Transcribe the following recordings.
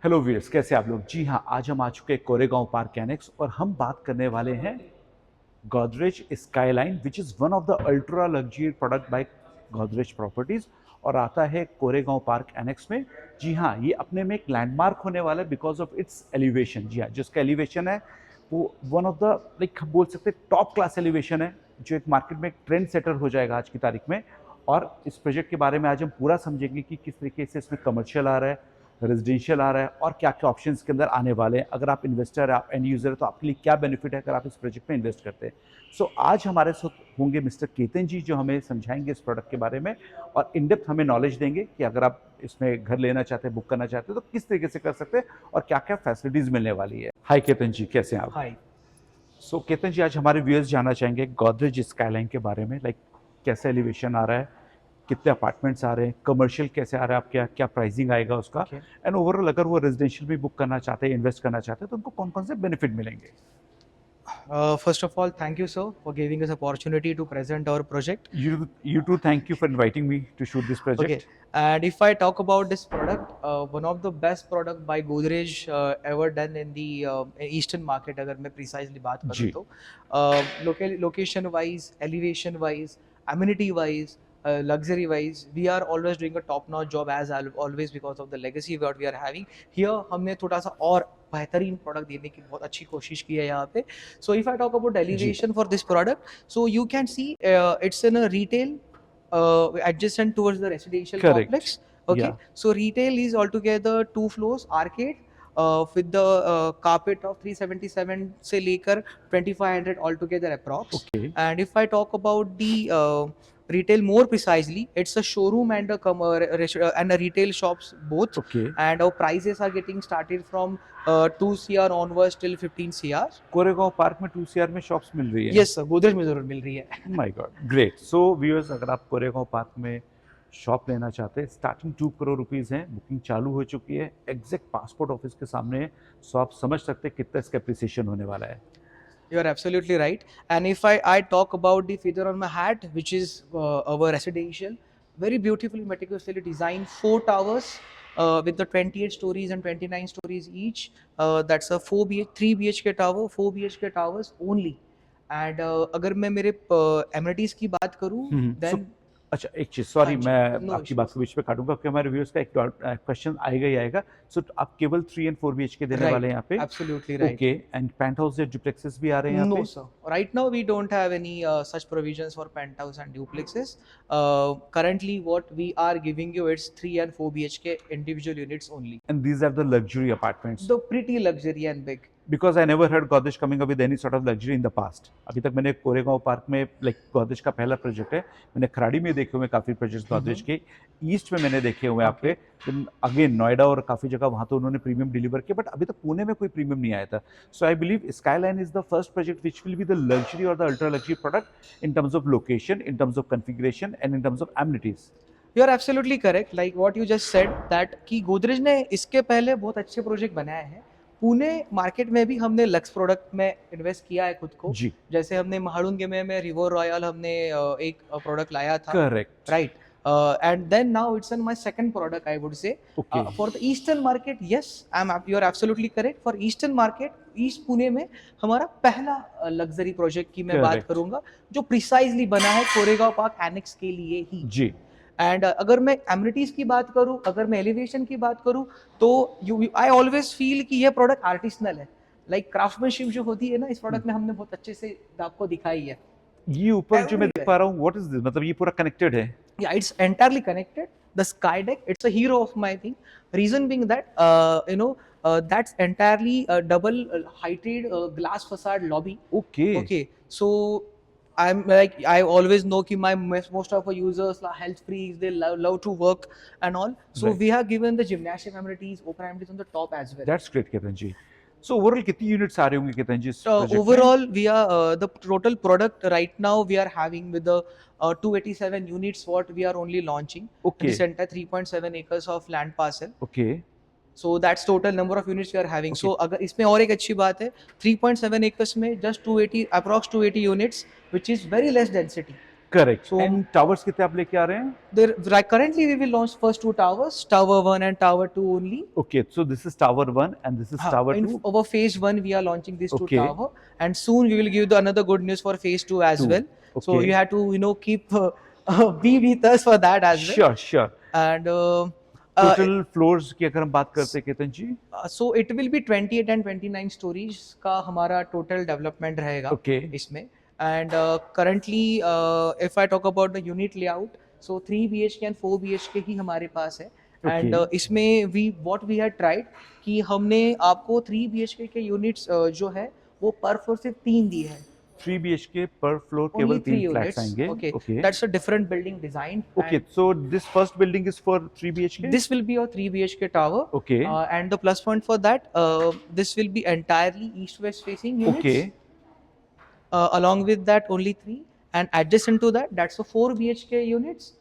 Hello viewers, कैसे आप लोग। जी हाँ, आज हम आ चुके हैं कोरेगांव पार्क एनेक्स और हम बात करने वाले हैं Godrej Skyline which is one of the ultra luxury product by Godrej Properties और आता है कोरेगांव पार्क एनेक्स में। जी हाँ, ये अपने में एक लैंडमार्क होने वाला है बिकॉज ऑफ इट्स एलिवेशन। जी हाँ, जिसका एलिवेशन है वो वन ऑफ द लाइक हम बोल सकते हैं टॉप क्लास एलिवेशन है, जो एक मार्केट में एक ट्रेंड सेटर हो जाएगा आज की तारीख में। और इस प्रोजेक्ट के बारे में आज हम पूरा समझेंगे कि किस तरीके से इसमें कमर्शियल आ रहा है, रेजिडेंशियल आ रहा है और क्या क्या ऑप्शंस के अंदर आने वाले हैं। अगर आप इन्वेस्टर है, आप एंड यूजर है, तो आपके लिए क्या बेनिफिट है अगर आप इस प्रोजेक्ट में इन्वेस्ट करते हैं। सो आज हमारे साथ होंगे मिस्टर केतन जी, जो हमें समझाएंगे इस प्रोडक्ट के बारे में और इन डेप्थ हमें नॉलेज देंगे कि अगर आप इसमें घर लेना चाहते हैं, बुक करना चाहते हैं, तो किस तरीके से कर सकते हैं और क्या क्या फैसिलिटीज मिलने वाली है। हाय केतन जी, कैसे हैं आप? हाय। सो केतन जी, आज हमारे व्यूअर्स जानना चाहेंगे गोदरेज स्काईलाइन के बारे में, लाइक कैसा एलिवेशन आ रहा है, कितने अपार्टमेंट्स आ रहे हैं, कमर्शियल कैसे आ रहा है, आप क्या क्या प्राइसिंग आएगा उसका, Okay. एंड ओवरऑल अगर वो रेजिडेंशियल भी बुक करना चाहते हैं, इन्वेस्ट करना चाहते हैं, तो उनको कौन कौन से बेनिफिट मिलेंगे। First of all, thank you, sir, for giving us opportunity to present our project. You too, thank you for inviting me to shoot this project. Okay, and if I talk about this product, one of the best product by Godrej ever done in the Eastern market. अगर मैं precisely बात करूँ जी। तो location wise, elevation wise, amenity wise, luxury wise, we are always doing a top notch job as always because of the legacy what we are having. Here हमने थोड़ा सा और बेहतरीन प्रोडक्ट देने की बहुत अच्छी कोशिश की है यहाँ पे. So if I talk about elevation for this product, so you can see it's in a retail adjacent towards the residential Correct. complex. Okay, Yeah. so retail is altogether 2 floors arcade with the carpet of 377 से लेकर 2500 altogether approx. Okay. And if I talk about the retail more precisely, it's a showroom and a retail shops both. Okay. And our prices are getting started from 2 CR onwards till 15 CR. Koregaon Park में 2 CR में shops मिल रही है। Yes sir, Godrej में जरूर मिल रही है. My God, great. So viewers, अगर आप कोरेगांव पार्क में शॉप लेना चाहते हैं, स्टार्टिंग 2 करोड़ रुपीज़ है, बुकिंग चालू हो चुकी है, एग्जैक्ट पासपोर्ट ऑफिस के सामने है। सो आप समझ सकते हैं कितना इसका एप्रिसिएशन होने वाला है। You are absolutely right. And if I talk about the feather on my hat, which is our residential, very beautifully meticulously designed 4 towers with the 28 stories and 29 stories each. That's a 3 BHK tower, 4 BHK towers only. And अगर मैं मेरे amenities की बात करूँ, then अच्छा, एक चीज़, sorry, हाँ जी, मैं no आपकी issues. बात को बीच में काटूंगा क्योंकि हमारे व्यूअर्स का एक क्वेश्चन आएगा ही आएगा। सो आप केवल 3 and 4 BHK देने वाले हैं यहाँ पे? Absolutely right. Okay, and penthouse या डुप्लेक्सेस भी आ रहे हैं यहाँ No, पे? sir. Right now, we don't have any such provisions for penthouse and duplexes. Currently, what we are giving you is 3 and 4 BHK individual units only. And these are the luxury apartments. The pretty luxury and big. Because I never heard Godrej coming up with any sort of luxury in the past. अभी तक मैंने कोरेगांव पार्क में like Godrej का पहला project है, मैंने खराड़ी में देखे हुए काफ़ी प्रोजेक्ट्स गोदरेज के, ईस्ट में मैंने देखे हुए आप पे, अगेन नोएडा और काफ़ी जगह वहाँ तो उन्होंने प्रीमियम डिलीवर किया, बट अभी तक पुणे में कोई प्रीमियम नहीं आया था। So I believe Skyline is the first project which will be the luxury और the ultra luxury product in terms of location, in terms of configuration and in terms of amenities. You are absolutely correct. Like what you just said that कि गोदरेज ने इसके पहले बहुत अच्छे project बनाए हैं। Pune market में भी हमने लक्स प्रोडक्ट में इन्वेस्ट किया है खुद को जी। जैसे हमने महालुंगे में रिवर रॉयल हमने एक प्रोडक्ट लाया था. Correct, right. And then now it's on my second product, I would say. Okay. For the eastern market, yes, you are absolutely correct. For eastern market, east Pune में हमारा पहला लग्जरी प्रोजेक्ट की मैं बात Correct. करूंगा जो प्रिसाइजली बना है कोरेगांव पार्क एनेक्स के लिए ही. जी। एंड अगर मैं एमिनिटीज की बात करूं, अगर मैं एलिवेशन की बात करूं, तो आई ऑलवेज फील कि ये प्रोडक्ट आर्टिसनल है. लाइक क्राफ्टमैनशिप जो होती है ना, इस प्रोडक्ट में हमने बहुत अच्छे से आपको दिखाई है. ये ऊपर जो मैं देख पा रहा हूँ, व्हाट इज दिस, मतलब ये पूरा कनेक्टेड है? Yeah, it's entirely connected. The sky deck, it's a hero of my thing. Reason being that, that's entirely a double heighted glass facade lobby. Okay. Okay, so I'm like, I always know कि most of our users are health freaks, they love to work and all. So Right. we have given the gymnasium amenities, open amenities on the top as well. That's great, Ketan ji. So overall कितनी units आ रहे होंगे केतन जी इस So project में? overall, we are the total product right now we are having with the 287 units what we are only launching. Okay. This entire 3.7 acres of land parcel. Okay. So that's total number of units we are having. Okay. So अगर इसमें और एक अच्छी बात है, 3.7 acres में just 280 approx 280 units, which is very less density. Correct. So and towers कितने आप लेके आ रहे हैं? there right, currently we will launch first two towers, Tower 1 and Tower 2 only. Okay, so this is tower 1 and this is tower In 2. our phase 1 we are launching these two Okay. tower, and soon we will give the another good news for phase 2 as 2. well. So Okay. you have to keep be with us for that as well. Sure sure. And total floors की अगर हम बात करते हैं Ketan ji? so it will be 28 and 29 stories का हमारा total development रहेगा Okay. इसमें. And currently if I talk about the unit layout, so 3 BHK and 4 BHK ही हमारे पास है. And Okay. इसमें what we had tried कि हमने आपको 3 BHK के units जो है वो per floor सिर्फ 3 दिए हैं. 3 BHK पर फ्लोर Only केवल 3 3 फ्लैट्स units. आएंगे। Okay. Okay That's a different building design. Okay, And so this first building is for 3 BHK? this will be a 3 BHK tower. Okay. And the plus point for that, this will be entirely east-west facing units. Okay. Along with that, only 3. And adjacent to that, that's a 4 BHK units.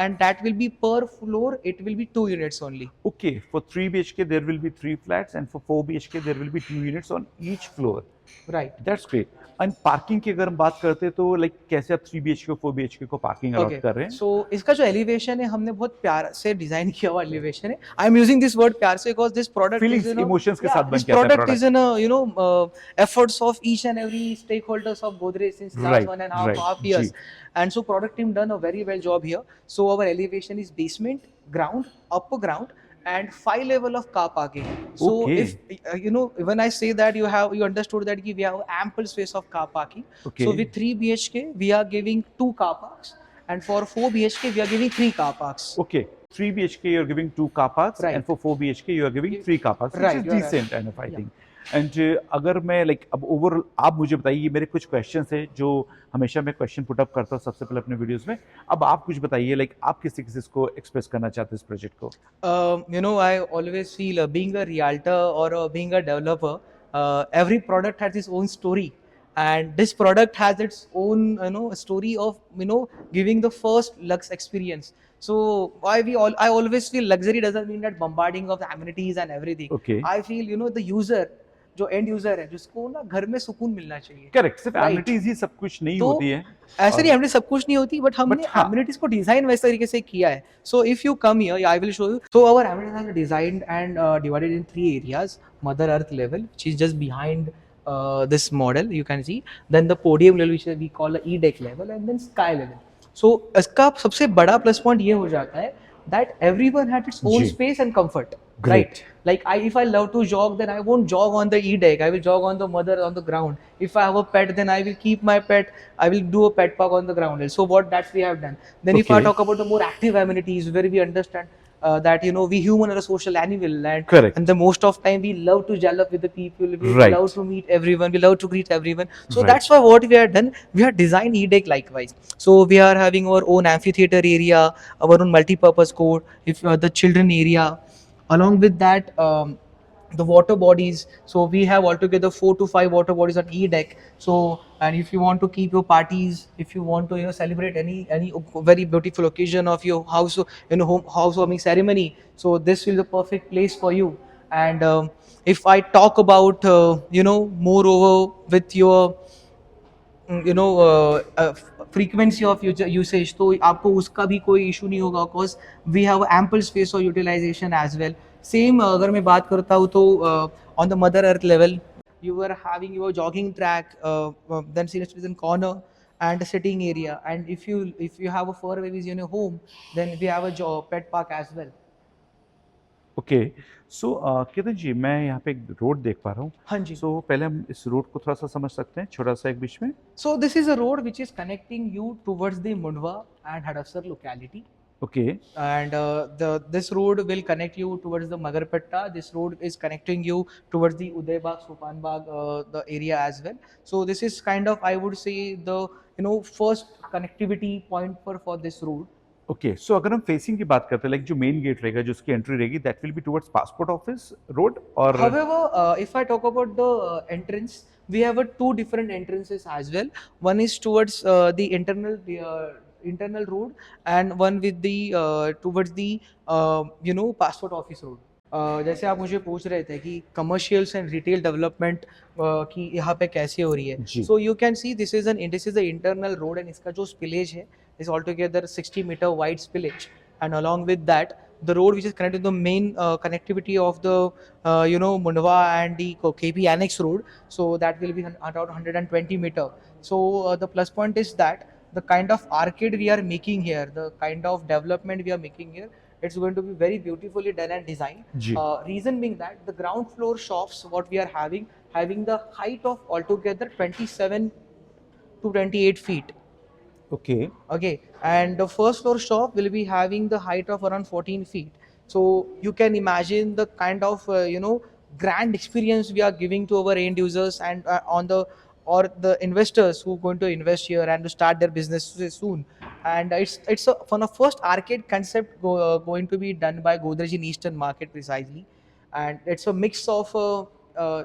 And that will be per floor, it will be 2 units only. Okay, for 3 BHK there will be 3 flats and for 4 BHK there will be 2 units on each floor. Right. That's great. And parking की अगर हम बात करते हैं तो like कैसे आप 3 BHK 4 BHK को पार्किंग अलॉट कर रहे हैं? So इसका जो एलिवेशन है हमने बहुत प्यार से डिजाइन किया हुआ एलिवेशन है. I am using this word प्यार से because this product feelings emotions के साथ बन this के आता है product is in efforts of each and every stakeholders of Godrej since last Right, 1.5 right, years. Ji. And so product team done a very well job here. So our elevation is basement, ground, upper ground, and 5 level of car parking. So Okay. if when I say that you understood that we have ample space of car parking. Okay. So with 3 BHK we are giving 2 car parks, and for 4 BHK we are giving 3 car parks. Okay, 3 BHK you're giving 2 car parks, Right. and for 4 BHK you are giving 3 car parks, which Right, is you're right. decent enough, I Yeah. think. And अगर मैं like अब overall आप मुझे बताइए, मेरे कुछ questions है जो हमेशा मैं क्वेश्चन पुट अप करता हूँ सबसे पहले अपने वीडियोस में. अब आप कुछ बताइए, लाइक आप किसी किसी को एक्सप्रेस करना चाहते हैं इस प्रोजेक्ट को? I always feel being a realtor or being a developer, every product has its own story, and this product has its own story of giving the first lux experience. So I always feel luxury doesn't mean that bombarding of the amenities and everything. Okay. I feel the user, जो and user है, जिसको ना घर में सुकून मिलना चाहिए. Correct, सिर्फ Right. एमिनिटीज ही सब कुछ नहीं तो होती है. ऐसे नहीं एमिनिटीज सब कुछ नहीं होती, बट हमने हाँ. एमिनिटीज को डिजाइन वैसे तरीके से किया है. So if you come here I will show you. So our amenities are designed and divided in 3 areas. Mother earth level which is just behind this model, you can see. Then the podium level which we call the E-deck level, and then sky level. So इसका सबसे बड़ा plus point ये हो जाता है that everyone had its own ji. space and comfort. Great. Right? Like if I love to jog, then I won't jog on the E-deck. I will jog on the mother on the ground. If I have a pet, then I will keep my pet. I will do a pet park on the ground. So that we have done. Then if I Okay. talk about the more active amenities, where we understand that we human are a social animal, and Correct. and the most of time we love to gel up with the people. We Right. love to meet everyone. We love to greet everyone. So Right. that's why what we have done, we have designed E-deck likewise. So we are having our own amphitheater area, our own multi-purpose court, if the children area. Along with that, the water bodies. So we have altogether 4 to 5 water bodies on E-deck. So, and if you want to keep your parties, if you want to celebrate any very beautiful occasion of your house, home housewarming ceremony, so this will be the perfect place for you. And if I talk about moreover with your frequency of usage, तो आपको उसका भी कोई issue नहीं होगा, because we have ample space for utilization as well. Same अगर मैं बात करता हूँ तो on the mother earth level you were having your jogging track, then senior citizen corner and a sitting area, and if you have a fur babies in your home, then we have a pet park as well. Okay, so Ketan ji, मैं यहाँ पे एक road देख पा रहा हूँ. हाँ जी. सो पहले हम इस रोड को थोड़ा सा समझ सकते हैं, छोटा सा एक बीच में. So this is a road which is connecting you towards the Mundwa and Hadafsar locality. Okay. And this road will connect you towards the Magarpatta. This road is connecting you towards the Udaybag, Sopanbag, the area as well. So this is kind of, I would say, the first connectivity point for this road. Okay, so अगर हम facing की बात करते हैं, like जो main gate रहेगा, जो उसकी एंट्री रहेगी, that will be towards passport office road, और However, if I talk about the entrance, we have 2 different entrances as well. One is towards the internal road, and one with the towards the passport office road. जैसे आप मुझे पूछ रहे थे कि commercials and retail development की यहाँ पे कैसे हो रही है, जी। So you can see this is the internal road and इसका जो स्पिलेज है is all together 60 meter wide spillage and along with that the road which is connected to the main connectivity of the Mundwa and the KP Annex road, so that will be around 120 meter. So the plus point is that the kind of arcade we are making here, the kind of development we are making here, it's going to be very beautifully done and designed. Ji. Reason being that the ground floor shops what we are having the height of altogether 27 to 28 feet. Okay. Okay, and the first floor shop will be having the height of around 14 feet. So you can imagine the kind of grand experience we are giving to our end users and on the or the investors who are going to invest here and to start their business soon. And it's a for the first arcade concept going to be done by Godrej in Eastern Market precisely, and it's a mix of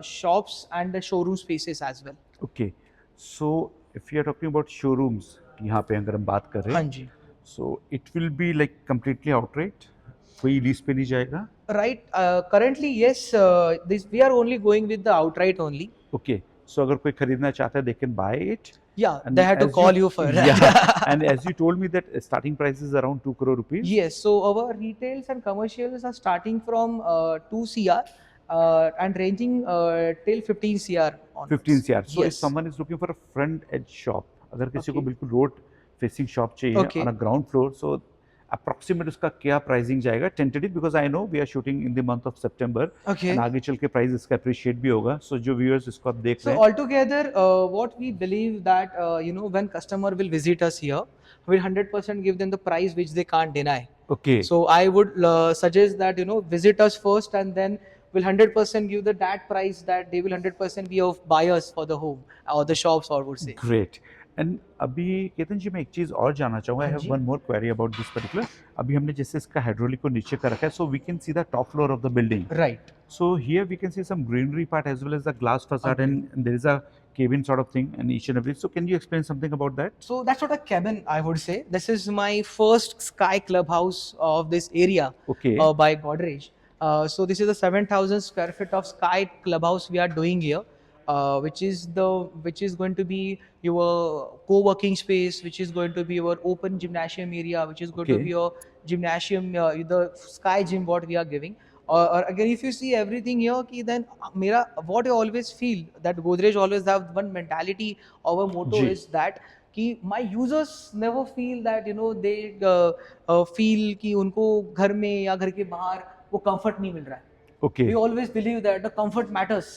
shops and the showroom spaces as well. Okay. So if you are talking about showrooms, यहाँ पे अगर हम बात कर रहे हाँ हैं, जी. So it will be like completely outright, कोई लीज पे नहीं जाएगा? Right. Currently, yes. This we are only going with the outright only. Okay. So अगर कोई खरीदना चाहता है they can buy it. Yeah, And they had to as call you for yeah, that. and as you told me that starting price is around 2 crore rupees. Yes. So our retails and commercials are starting from 2 CR and ranging till 15 CR onwards. 15 CR. So if Yes. someone is looking for a front edge shop, अगर किसी को Okay. बिल्कुल road facing shop चाहिए Okay. on a ground floor, so approximate उसका क्या pricing जाएगा tentative, because I know we are shooting in the month of September Okay. And आगे चल के प्राइस इसका अप्रिशिएट भी होगा, सो जो व्यूअर्स इसको आप देख So रहे हैं। altogether, what we believe that when customer will visit us here, we'll 100% give them the price which they can't deny. Okay. So I would suggest that visit us first and then we'll 100% give that price that they will 100% be of buyers for the home or the shops or would say. Great. And अभी केतन जी मैं एक चीज़ और जानना चाहूँगा, I हाँ have ji. One more query about this particular. अभी हमने जैसे इसका हाइड्रोलिक को नीचे कर रखा है, so we can see the top floor of the building, Right. so here we can see some greenery part as well as the glass facade, Okay. and there is a cabin sort of thing and each and every, so can you explain something about that? So that's not a cabin, I would say. This is my first Sky Clubhouse of this area Okay. by Godrej. So this is a 7,000 square feet of Sky Clubhouse we are doing here, which is going to be your co-working space, which is going to be your open gymnasium area, which is going to Okay. be your gymnasium, the Sky Gym what we are giving. Or again, if you see everything here, ki then mera what I always feel that Godrej always have one mentality. Our motto ji. is that कि my users never feel that they feel कि उनको घर में या घर के बाहर वो comfort नहीं मिल रहा है. Okay. We always believe that the comfort matters,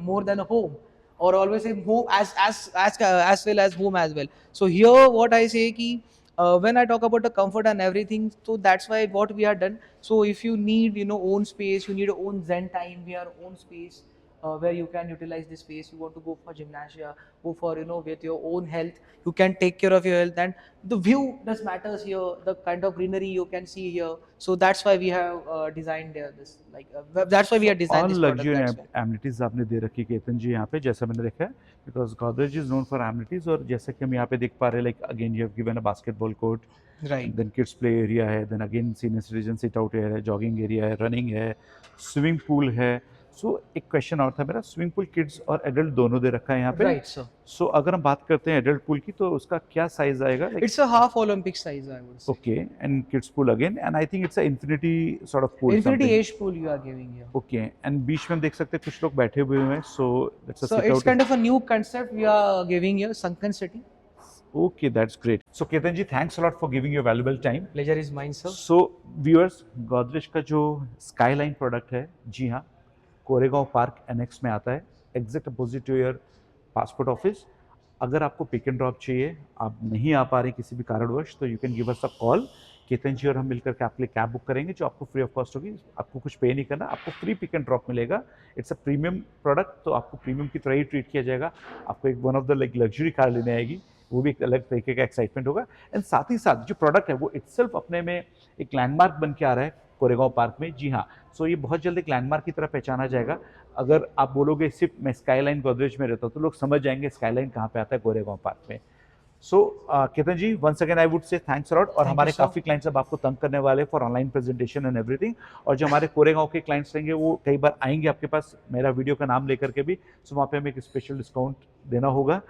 more than a home, or always say home as well as home as well. So here, what I say ki when I talk about the comfort and everything, so that's why what we are done. So if you need own space, you need own zen time, we are own space. Where you can utilize this space, you want to go for gymnasia, go for with your own health, you can take care of your health, and the view does matters here, the kind of greenery you can see here. So that's why we have designed this, that's why we have designed All this product. luxury That's why. amenities आपने दे रखी केतन जी यहाँ पे, जैसा मैंने देखा है, because Godrej is known for amenities, और जैसा कि हम यहाँ पे देख पा रहे हैं, like again you have given a basketball court, Right. then kids play area है, then again senior citizen sit out area है, jogging area है, running है, swimming pool है। सो एक क्वेश्चन और था मेरा, स्विमिंग पूल किड्स और एडल्ट दोनों दे रखा है यहाँ पे। Right, sir. सो अगर हम बात करते हैं एडल्ट पूल की, तो उसका क्या साइज आएगा? It's a half Olympic size, I would say. Okay, and kids pool again, and I think it's a infinity sort of pool, Infinity age pool you are giving here. Okay, and बीच में हम देख सकते हैं कुछ लोग बैठे हुए हैं, so that's a So sit it's out. kind of a new concept we are giving here, Sunken City. Okay, that's great. So Ketan ji, thanks a lot for giving your valuable time. Pleasure is mine, sir. So viewers, Godrej का जो skyline product है, जी हाँ, Koregaon park annex में आता है, exact opposite to your passport office. अगर आपको pick and drop चाहिए, आप नहीं आ पा रहे किसी भी कारणवश, तो you can give us a call. Ketan ji और हम मिलकर के आपके लिए कैब बुक करेंगे, जो आपको फ्री ऑफ कॉस्ट होगी, आपको कुछ पे नहीं करना, आपको फ्री पिक एंड ड्रॉप मिलेगा। इट्स अ प्रीमियम प्रोडक्ट, तो आपको प्रीमियम की तरह ही ट्रीट किया जाएगा। आपको एक one of the like luxury car लेने आएगी, वो भी एक अलग तरीके का एक्साइटमेंट होगा। एंड साथ ही साथ जो प्रोडक्ट है वो इटसेल्फ अपने में एक लैंडमार्क बन के आ रहा है कोरेगांव पार्क में, जी हाँ। सो ये बहुत जल्द एक लैंडमार्क की तरह पहचाना जाएगा। अगर आप बोलोगे सिर्फ मैं स्काईलाइन गोदरेज में रहता हूँ, तो लोग समझ जाएंगे स्काईलाइन कहाँ पे आता है कोरेगांव पार्क में। So Ketan ji, once again I would say thanks a lot. और you, हमारे sir. काफ़ी क्लाइंट्स अब आपको तंग करने वाले for online presentation and everything, और जो हमारे कोरेगांव के क्लाइंट्स रहेंगे वो कई बार आएंगे आपके पास मेरा वीडियो का नाम लेकर के भी, सो वहाँ पे हमें एक स्पेशल डिस्काउंट देना होगा।